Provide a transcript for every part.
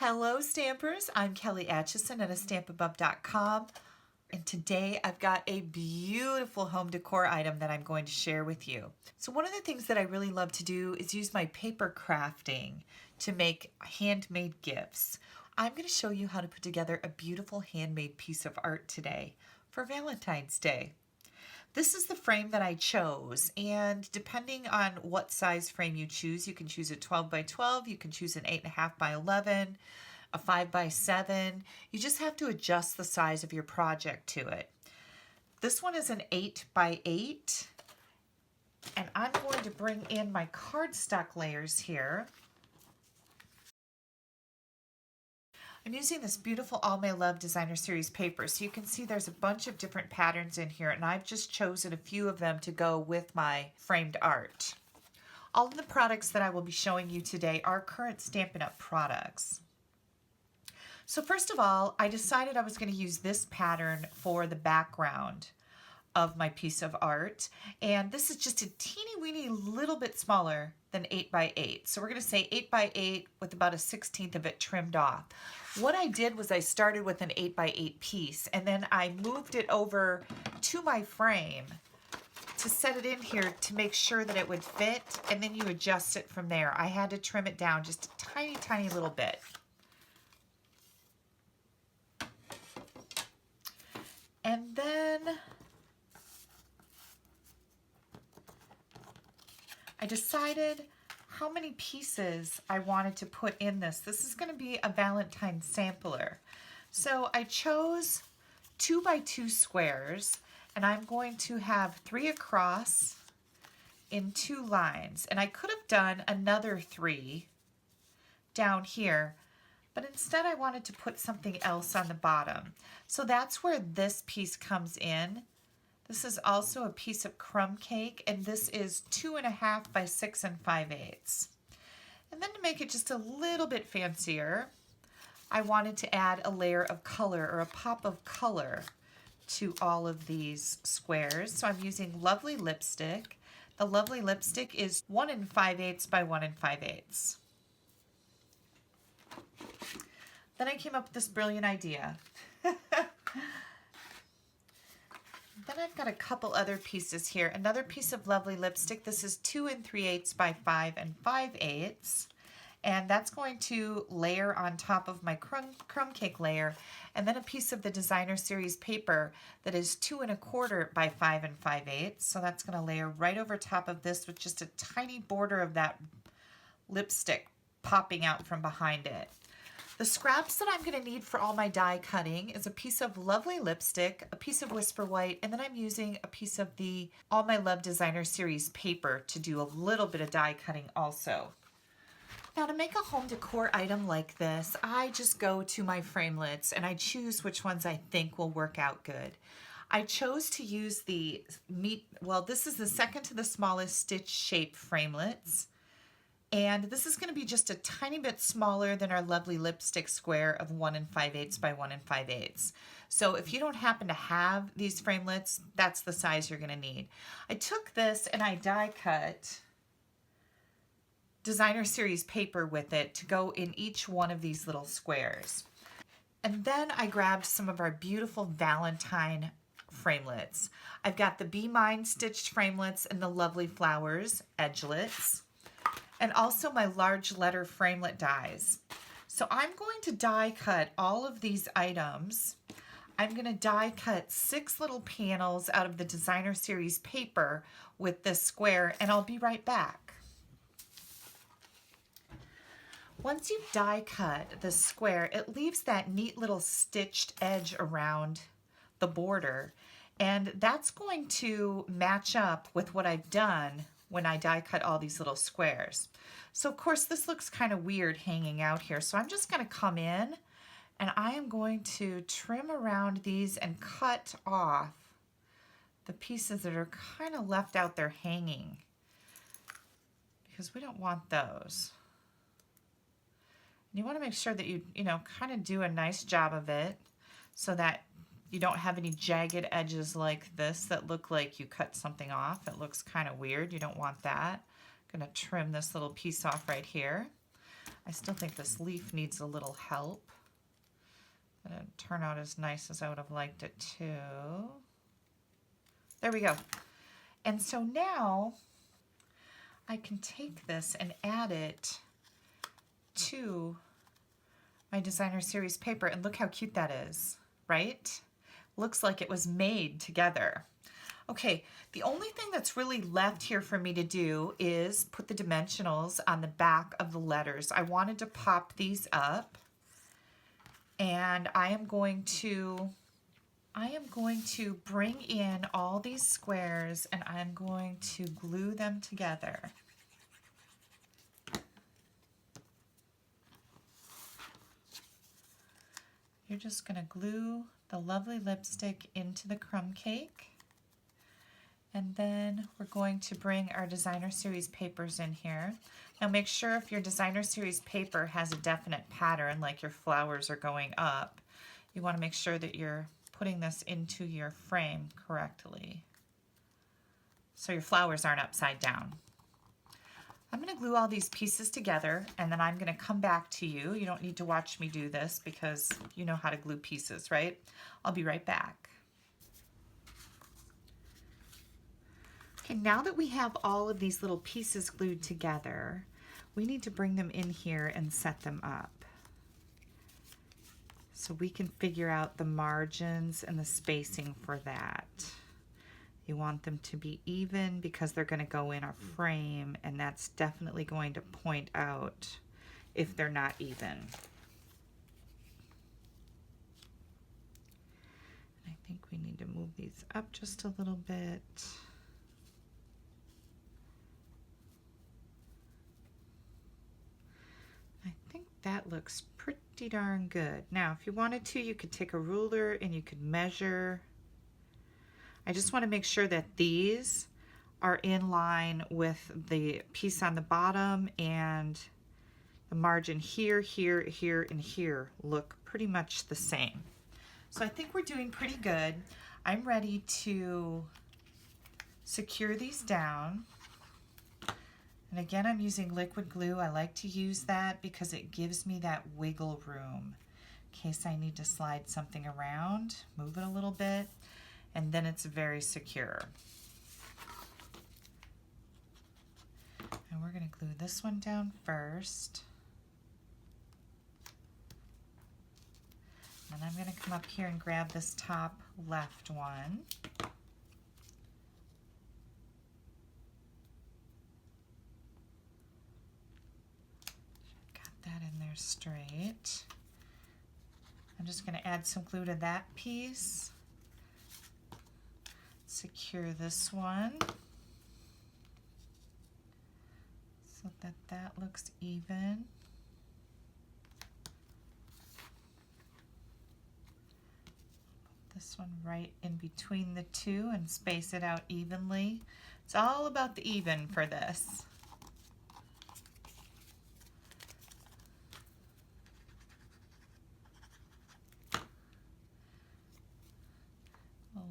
Hello Stampers, I'm Kelly Acheson at stampingup.com, and today I've got a beautiful home decor item that I'm going to share with you. So one of the things that I really love to do is use my paper crafting to make handmade gifts. I'm going to show you how to put together a beautiful handmade piece of art today for Valentine's Day. This is the frame that I chose, and depending on what size frame you choose, you can choose a 12 by 12, you can choose an 8.5 by 11, a 5 by 7. You just have to adjust the size of your project to it. This one is an 8 by 8, and I'm going to bring in my cardstock layers here. I'm using this beautiful All My Love Designer Series paper, so you can see there's a bunch of different patterns in here, and I've just chosen a few of them to go with my framed art. All of the products that I will be showing you today are current Stampin' Up! Products. So first of all, I decided I was going to use this pattern for the background of my piece of art, and this is just a teeny weeny little bit smaller than 8 by 8. So we're going to say 8 by 8 with about a 1/16 of it trimmed off. What I did was I started with an 8 by 8 piece, and then I moved it over to my frame to set it in here to make sure that it would fit, and then you adjust it from there. I had to trim it down just a tiny little bit. And then I decided how many pieces I wanted to put in this. This is going to be a Valentine sampler. So I chose 2 by 2 squares, and I'm going to have 3 across in 2 lines. And I could have done another 3 down here, but instead I wanted to put something else on the bottom. So that's where this piece comes in. This is also a piece of crumb cake, and this is 2.5 by 6 5/8. And then to make it just a little bit fancier, I wanted to add a layer of color or a pop of color to all of these squares. So I'm using Lovely Lipstick. The Lovely Lipstick is 1 5/8 by 1 5/8. Then I came up with this brilliant idea. Then I've got a couple other pieces here. Another piece of Lovely Lipstick. This is 2 3/8 by 5 5/8. And that's going to layer on top of my crumb cake layer. And then a piece of the Designer Series paper that is 2 1/4 by 5 5/8. So that's going to layer right over top of this with just a tiny border of that lipstick popping out from behind it. The scraps that I'm going to need for all my die cutting is a piece of Lovely Lipstick, a piece of Whisper White, and then I'm using a piece of the All My Love Designer Series paper to do a little bit of die cutting also. Now to make a home decor item like this, I just go to my framelits and I choose which ones I think will work out good. I chose to use the this is the second to the smallest stitch shape framelits. And this is going to be just a tiny bit smaller than our Lovely Lipstick square of 1 5/8 by 1 5/8. So if you don't happen to have these framelits, that's the size you're going to need. I took this and I die cut Designer Series paper with it to go in each one of these little squares. And then I grabbed some of our beautiful Valentine framelits. I've got the Be Mine stitched framelits and the Lovely Flowers edgelets, and also my large letter framelit dies. So I'm going to die cut all of these items. I'm going to die cut 6 little panels out of the Designer Series paper with this square, and I'll be right back. Once you've die cut the square, it leaves that neat little stitched edge around the border, and that's going to match up with what I've done when I die cut all these little squares. So of course this looks kind of weird hanging out here, so I'm just going to come in and I am going to trim around these and cut off the pieces that are kind of left out there hanging, because we don't want those. And you want to make sure that you kind of do a nice job of it so that you don't have any jagged edges like this that look like you cut something off. It looks kind of weird. You don't want that. I'm going to trim this little piece off right here. I still think this leaf needs a little help. It didn't turn out as nice as I would have liked it to. There we go. And so now I can take this and add it to my designer series paper, and look how cute that is, right? Looks like it was made together. Okay, the only thing that's really left here for me to do is put the dimensionals on the back of the letters. I wanted to pop these up, and I am going to bring in all these squares, and I'm going to glue them together. You're just going to glue the lovely lipstick into the crumb cake. And then we're going to bring our designer series papers in here. Now make sure if your designer series paper has a definite pattern, like your flowers are going up, you want to make sure that you're putting this into your frame correctly, so your flowers aren't upside down. I'm going to glue all these pieces together, and then I'm going to come back to you. You don't need to watch me do this because you know how to glue pieces, right? I'll be right back. Okay, now that we have all of these little pieces glued together, we need to bring them in here and set them up. So we can figure out the margins and the spacing for that. You want them to be even because they're going to go in a frame, and that's definitely going to point out if they're not even. I think we need to move these up just a little bit. I think that looks pretty darn good. Now, if you wanted to, you could take a ruler and you could measure. I just want to make sure that these are in line with the piece on the bottom, and the margin here, here, here, and here look pretty much the same. So I think we're doing pretty good. I'm ready to secure these down. And again, I'm using liquid glue. I like to use that because it gives me that wiggle room in case I need to slide something around, move it a little bit, and then it's very secure. And we're going to glue this one down first. And I'm going to come up here and grab this top left one. That in there straight. I'm just going to add some glue to that piece. Secure this one so that that looks even. Put this one right in between the two and space it out evenly. It's all about the even for this.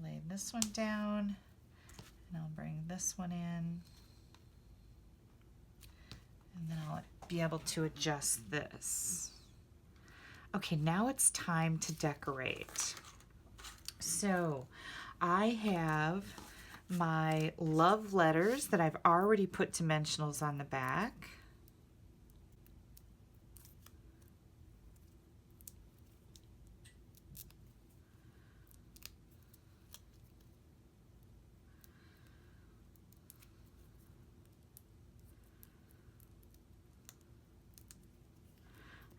Lay this one down, and I'll bring this one in, and then I'll be able to adjust this. Okay, now it's time to decorate. So I have my love letters that I've already put dimensionals on the back.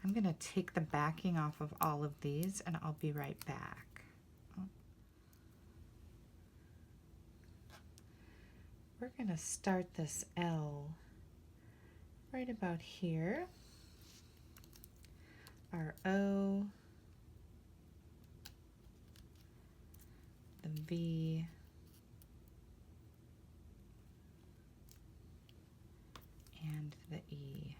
I'm going to take the backing off of all of these, and I'll be right back. We're going to start this L right about here. Our O, the V, and the E.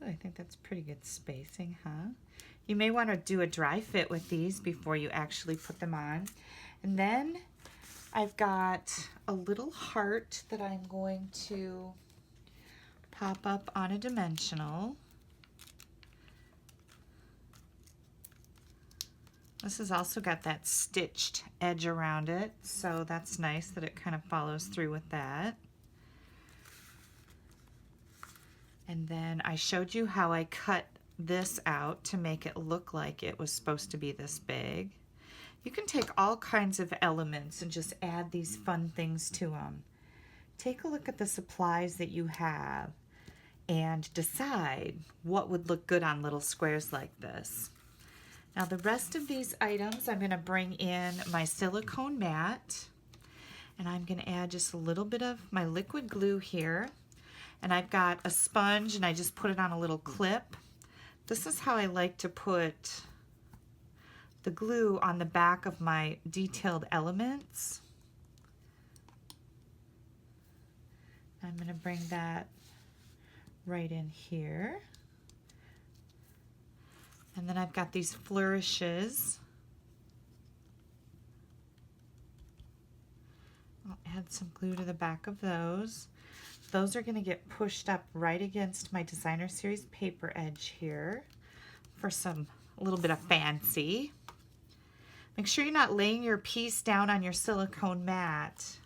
I think that's pretty good spacing, huh? You may want to do a dry fit with these before you actually put them on. And then I've got a little heart that I'm going to pop up on a dimensional. This has also got that stitched edge around it, so that's nice that it kind of follows through with that. And then I showed you how I cut this out to make it look like it was supposed to be this big. You can take all kinds of elements and just add these fun things to them. Take a look at the supplies that you have and decide what would look good on little squares like this. Now the rest of these items, I'm going to bring in my silicone mat, and I'm going to add just a little bit of my liquid glue here. And I've got a sponge and I just put it on a little clip. This is how I like to put the glue on the back of my detailed elements. I'm going to bring that right in here. And then I've got these flourishes. I'll add some glue to the back of those. Those are going to get pushed up right against my Designer Series paper edge here for a little bit of fancy. Make sure you're not laying your piece down on your silicone mat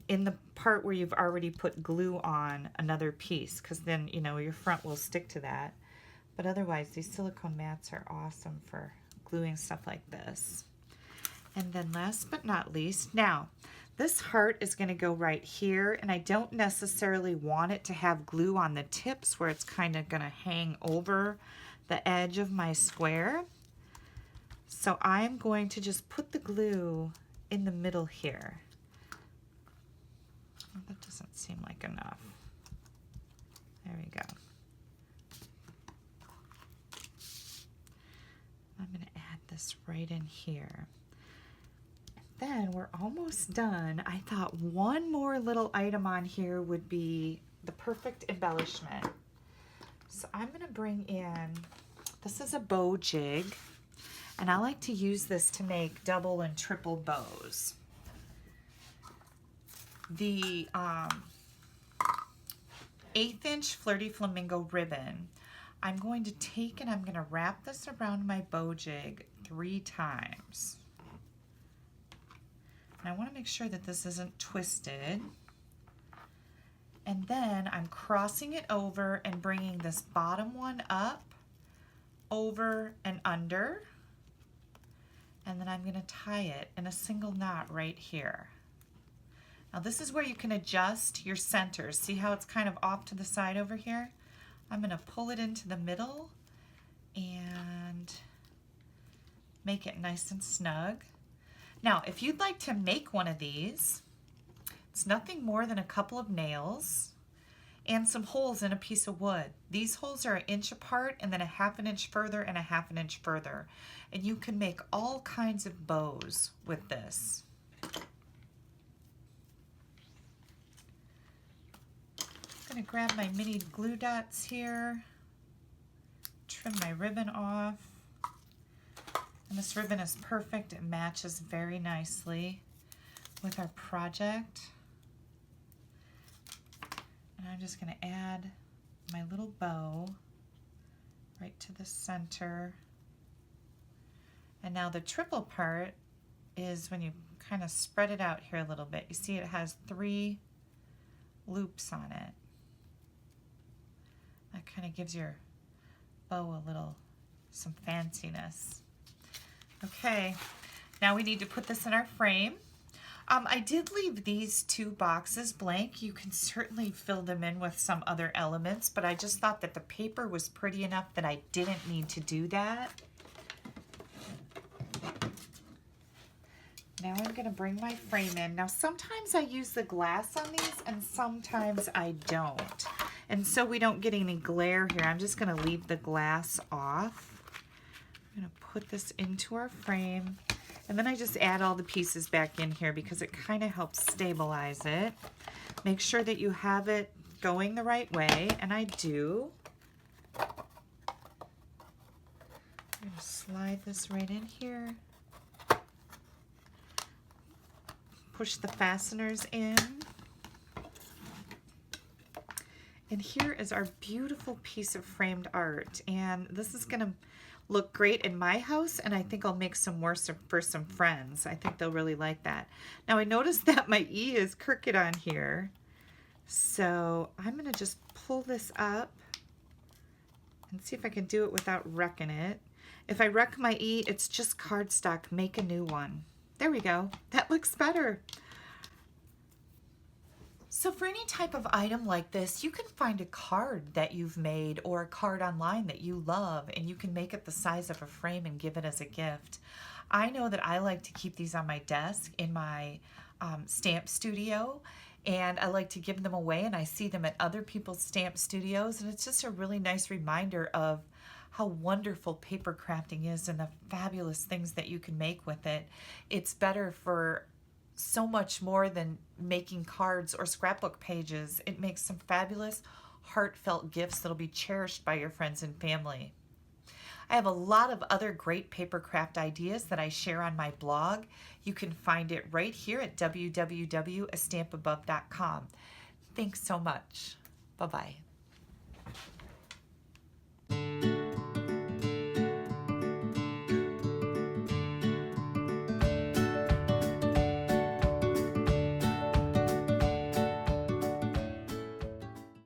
in the part where you've already put glue on another piece, because then, you know, your front will stick to that. But otherwise, these silicone mats are awesome for gluing stuff like this. And then last but not least, now, this heart is going to go right here, and I don't necessarily want it to have glue on the tips where it's kind of going to hang over the edge of my square. So I'm going to just put the glue in the middle here. Oh, that doesn't seem like enough. There we go. I'm going to add this right in here. Then we're almost done. I thought one more little item on here would be the perfect embellishment. So I'm going to bring in, this is a bow jig, and I like to use this to make double and triple bows. The 1/8 inch Flirty Flamingo ribbon, I'm going to take and I'm going to wrap this around my bow jig 3 times. And I want to make sure that this isn't twisted. And then I'm crossing it over and bringing this bottom one up, over and under. And then I'm going to tie it in a single knot right here. Now this is where you can adjust your centers. See how it's kind of off to the side over here? I'm going to pull it into the middle and make it nice and snug. Now, if you'd like to make one of these, it's nothing more than a couple of nails and some holes in a piece of wood. These holes are 1 inch apart, and then 1/2 inch further and 1/2 inch further. And you can make all kinds of bows with this. I'm going to grab my mini glue dots here, trim my ribbon off. And this ribbon is perfect. It matches very nicely with our project. And I'm just going to add my little bow right to the center. And now the triple part is when you kind of spread it out here a little bit. You see it has 3 loops on it. That kind of gives your bow some fanciness. Okay, now we need to put this in our frame. I did leave these 2 boxes blank. You can certainly fill them in with some other elements, but I just thought that the paper was pretty enough that I didn't need to do that. Now I'm going to bring my frame in. Now sometimes I use the glass on these and sometimes I don't. And so we don't get any glare here, I'm just going to leave the glass off. I'm going to put this into our frame, and then I just add all the pieces back in here because it kind of helps stabilize it. Make sure that you have it going the right way, and I do. I'm going to slide this right in here. Push the fasteners in. And here is our beautiful piece of framed art. And this is gonna look great in my house, and I think I'll make some more for some friends. I think they'll really like that. Now I noticed that my E is crooked on here. So I'm gonna just pull this up and see if I can do it without wrecking it. If I wreck my E, it's just cardstock. Make a new one. There we go. That looks better. So for any type of item like this, you can find a card that you've made or a card online that you love, and you can make it the size of a frame and give it as a gift. I know that I like to keep these on my desk in my stamp studio, and I like to give them away, and I see them at other people's stamp studios, and it's just a really nice reminder of how wonderful paper crafting is and the fabulous things that you can make with it. It's better for so much more than making cards or scrapbook pages. It makes some fabulous, heartfelt gifts that'll be cherished by your friends and family. I have a lot of other great paper craft ideas that I share on my blog. You can find it right here at www.astampabove.com. Thanks so much. Bye-bye.